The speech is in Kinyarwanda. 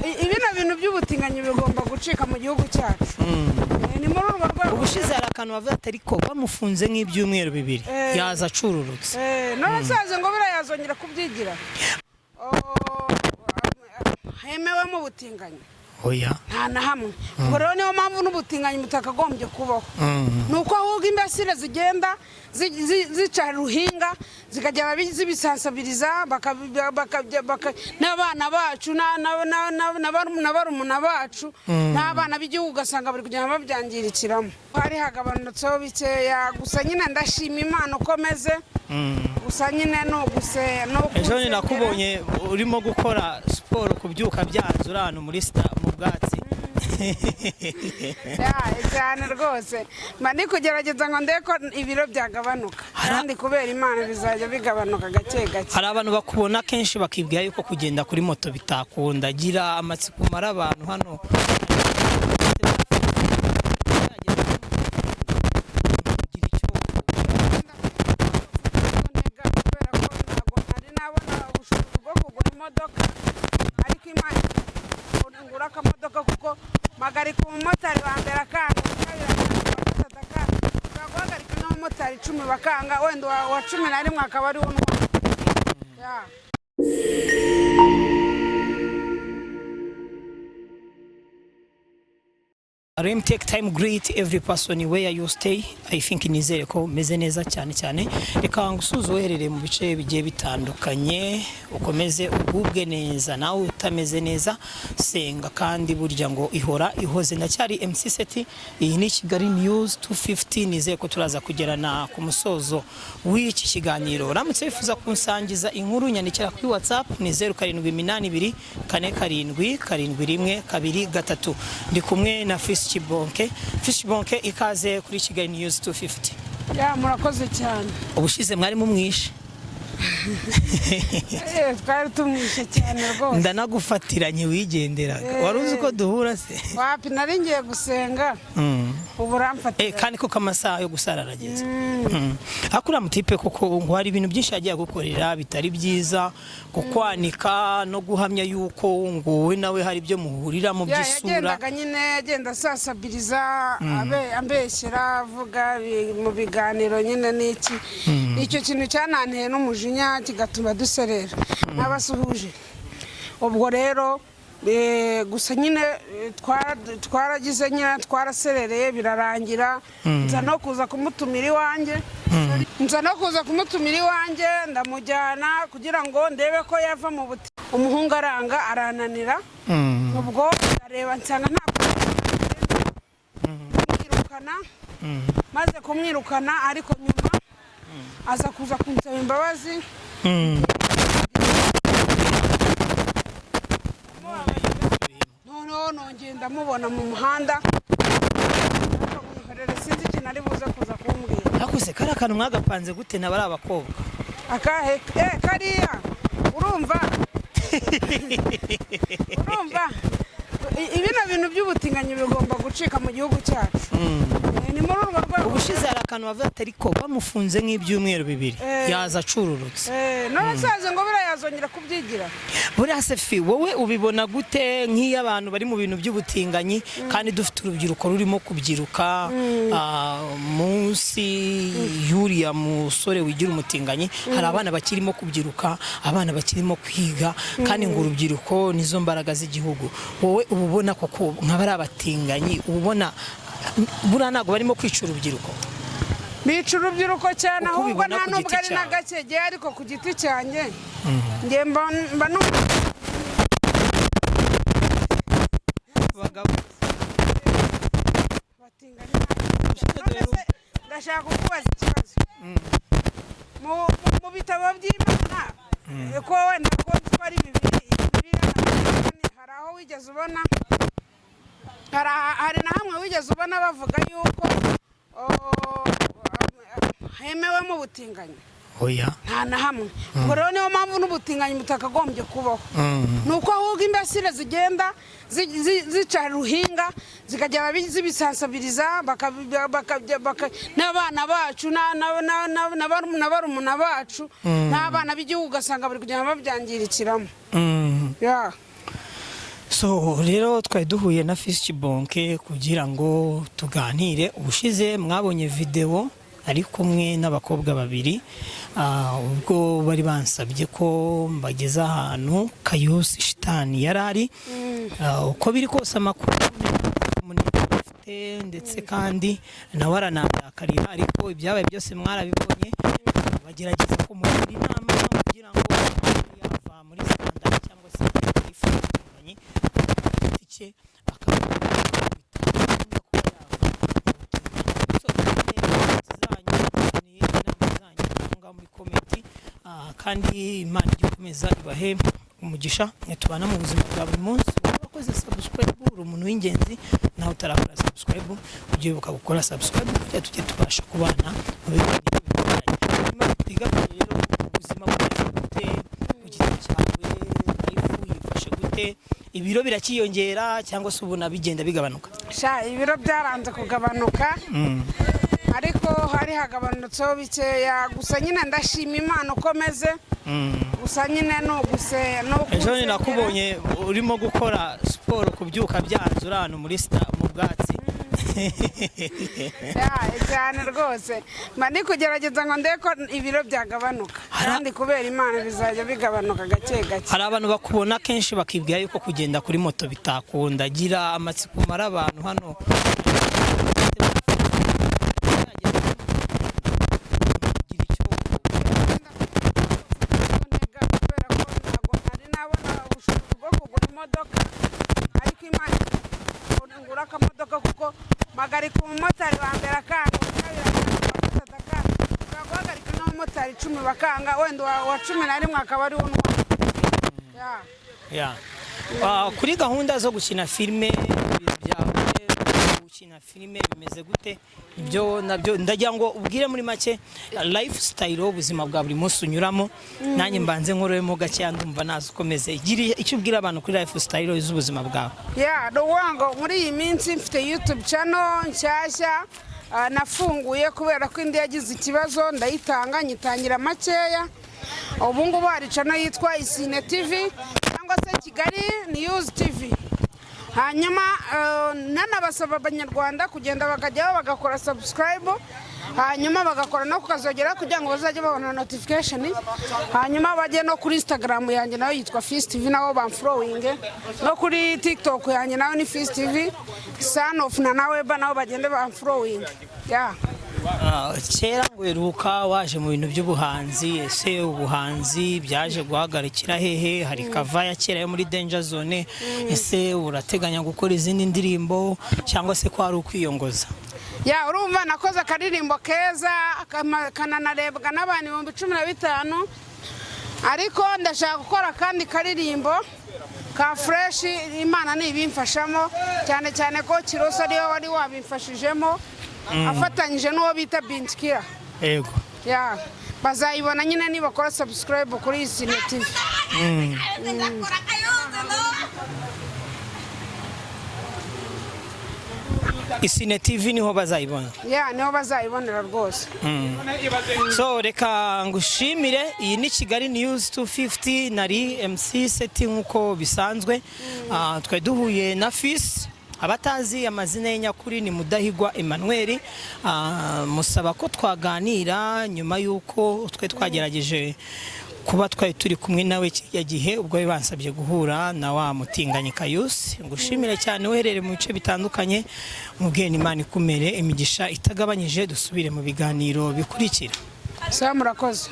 ibino bintu by'ubutinganyi bigomba gucika mu gihugu cyacu. Ni muri urwo rwego ubushize hari akantu bavuga atari ko bamufunze nk'ibyumweru 2 yaza acururutse n'abasaza ngo birayazongera kubyigira. Hemewe mu butinganyi oya nta na hamwe. Ubwo rero niyo mpamvu n'ubutinganyi mutakagombye kubaho. Nuko ahubwo imbasire zigenda zica ruhinga zikajya zibisansabiriza n'abana bacu n'abarumuna bacu n'abana b'igihugu ugasanga bari kugenda babyangirikiramo. Hari hagabanutseho bikeya gusa nyine ndashima Imana ukomeze. Gusa nyine ejo ni nakubonye urimo gukora siporo kubyuka byanze uri ahantu muri mu bwatsi. cyane rwose mani kugerageza ngo ndeko ibiro byagabanuka kandi kubera Imana bizajya bigabanuka gake gake. Hari abantu bakubona kenshi bakibwira yuko kugenda kuri moto bitakunda. Gira amatsiko mara abantu hano magari ku motari wa mbere akanga guhagarika n'umumotari 10 bakanga wenda wa 11 akaba ari unwa. Let me take time greet every person where you stay. I think nizere ko meze neza cyane reka ngusuze uherereye mu bice bigiye bitandukanye ukomeze ububwe neza nawe utameze neza senga kandi burya ngo ihora ihoze. Ndacyari MC Seti, iyi ni Kigali News 250. Nizeye ko turaza kugerana ku musozo w'iki kiganiro. Uramutse wifuza kunsangiza inkuru nyandikira kuri WhatsApp ni 0782 477123. Ndi kumwe na Fish Bonke ikaze kuri Kigali News 250. Murakoze cyane. Ubushize mwari mu mwishe twari tumwishe cyane rwose. Ndanagufatiranye wigenderaga. Wari uzi ko duhura se? Wapi nari ngiye gusenga. Ubu ramfatira. Kandi ko kamasaha yo gusara arageze. Akura mutipe koko ngo hari ibintu byinshi yagiye gukorera bitari byiza kukwanika no guhamya yuko ngo we nawe hari byo muhurira mu byisura. Yagendaga nyine agenda sasabiriza ambeshyira avuga mu biganiro nyine n'iki. Icyo kintu cyananteye n'umujinya kigatuma duserera n'abasuhuje. Ubwo rero gusa nyine twaragize nyine twaraserereye birarangira. Nza no kuza kumutumira iwanjye ndamujyana kugira ngo ndebe ko yava mu buti. Umuhungu aranga arananira. Ubwo areba nsanga ntabwo kumwirukana maze kumwirukana ariko nyuma aza kuza kunsaba imbabazi. Nongeye ndamubona mu muhanda sinzi ikintu ari buze kuza kumbwira. Akuse kari akantu mwagapanze gute na bari abakobwa? Akahe kariya urumva ibino bintu by'ubutinganyi bigomba gucika mu gihugu cyacu. Ni muri urwo rwego ubushize hari akantu bavuga atari ko bamufunze nk'ibyumweru 2 yaza acururutse n'abasaza ngo birayazongera kubyigira. Buriya Sefi wowe ubibona gute nk'iyo abantu bari mu bintu by'ubutinganyi kandi dufite urubyiruko rurimo kubyiruka munsi yuriya musore wigira umutinganyi hari abana bakirimo kubyiruka abana bakirimo kwiga kandi ngo urubyiruko nizo mbaraga z'igihugu. Wowe ububona koko nk'abari abatinganyi ubona buriya ntabwo barimo kwica urubyiruko? Bica urubyiruko cyane ahubwo nta nubwo ari na gakege ariko ku giti cyanjye nge mba ndashaka kukubaza ikibazo. Mu bitabo by'Imana ko wenda ko twari Bibiliya hari aho wigeze ubona hari na hamwe wigeze ubona bavuga yuko hemewe mu butinganyi? Oya nta na hamwe. Ubwo rero niyo mpamvu n'ubutinganyi mutakagombye kubaho. Nuko ahubwo imbasire zigenda zica ruhinga zikajya zibisansabiriza n'abana bacu n'abarumuna bacu n'abana b'igihugu ugasanga bari kugenda babyangirikiramo. So rero twari duhuye na Fishbonke kugira ngo tuganire. Ubushize mwabonye video ari kumwe n'abakobwa babiri, ubwo bari bansabye ko mbageza ahantu Kayusi Shitani yarari. Uko biri kose amakuru afite ndetse kandi nawe aranakarira, ariko ibyabaye byose mwarabibonye. Bagerageza kumugira inama kugira ngo yava muri standard cyangwa se ifunganye iki kandi Imana igikomeza ibahe umugisha tubana mu buzima bwa buri munsi. Wakoze subscribe uri umuntu w'ingenzi, nawe utarakora subscribe ugiye gukora subscribe kugira tujye tubasha kubana mu biganiro bitandukanye. Twiga rero ubuzima bwacu gute, ku giti cyawe ifu yifashe gute, ibiro birakiyongera cyangwa se ubona bigenda bigabanuka? Ibiro byaranze kugabanuka, ariko hari hagabanutseho bikeya, gusa nyine ndashima Imana ukomeze. Gusa nyine no ejo ni nakubonye urimo gukora siporo, kubyuka byanze uri ahantu muri mu bwatsi. cyane rwose mani kugerageza ngo ndebe ko ibiro byagabanuka, kandi kubera Imana bizajya bigabanuka gake gake. Hari abantu bakubona kenshi bakibwira yuko kugenda kuri moto bitakunda. Gira amatsiko mara abantu hano kuko magarika umumotari wa mbere akanga, guhagarika n'abamotari 10 bakanga, wenda wa 11 akaba ari unwa. Kuri gahunda zo gukina filime byawe, gukina filime bimeze gute? Ibyo nabyo ndagira ngo ubwire muri make lifestyle ubuzima bwa buri munsi unyuramo, nanjye mbanze nkoremo gake ndumva nazo ukomeze. Gira icyo ubwira abantu kuri lifestyle z'ubuzima bwawe. Ngo muri iyi minsi mfite YouTube channel nshyashya nafunguye kubera ko indi yagize ikibazo, ndayitanga nyitangira makeya. Ubu ngubu hari channel yitwa Isine TV cyangwa se Kigali News TV. Hanyuma nanabasaba abanyarwanda kugenda bakajyaho bagakora subscribe, hanyuma bagakora no kukazogera kugira ngo bazajye babona notification. Hanyuma bajye no kuri Instagram yanjye nayo yitwa Fist TV, naho bamfollowing, no kuri TikTok yanjye nayo ni Fist TV son of nawe naho bagende bamfollowing. Kera ngweruka waje mu bintu by'ubuhanzi, ese ubuhanzi byaje guhagarikira hehe? Hari kava ya kera yo muri Danger Zone, ese urateganya gukora izindi ndirimbo cyangwa se ko ari ukwiyongoza? Urumva nakoze akaririmbo keza kananarebwa n'abantu 15,000, ariko ndashaka gukora kandi karirimbo ka fresh. Imana nibimfashamo cyane cyane ko Kiroso ariyo wari wabimfashijemo afatanyije n'uwo bita Bintkira. Yego. Bazayibona nyine nibakora subscribe kuri Isine TV. Isine TV niho bazayibona? Niho bazayibonera rwose. So reka ngushimire. Iyi ni Kigali News 250, nari MC Seti nkuko bisanzwe. Twari duhuye na Fis. Abatazi amazina ye nyakuri ni Mudahigwa Emmanuel. Musaba ko twaganira nyuma yuko twagerageje kuba twari turi kumwe nawe gihe ubwo bansabye guhura na wa mutinganyi Kayusi. Ngushimire cyane uherere mu bice bitandukanye, mubwene Imana ikumere imigisha itagabanyije. Dusubire mu biganiro bikurikira. Murakoze.